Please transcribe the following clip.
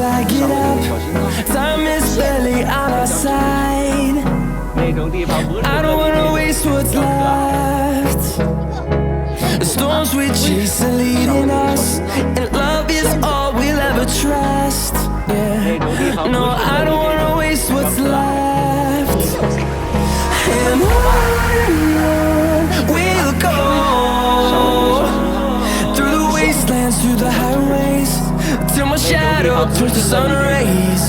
till I get up. Time is barely on our side. I don't wanna waste what's left. The storms we chase are leading us, and love is all we'll ever trust. Yeah, no, I don't wanna waste what's left. And on we'll go, through the wastelands, through the highways, till my shadow turns to sun rays.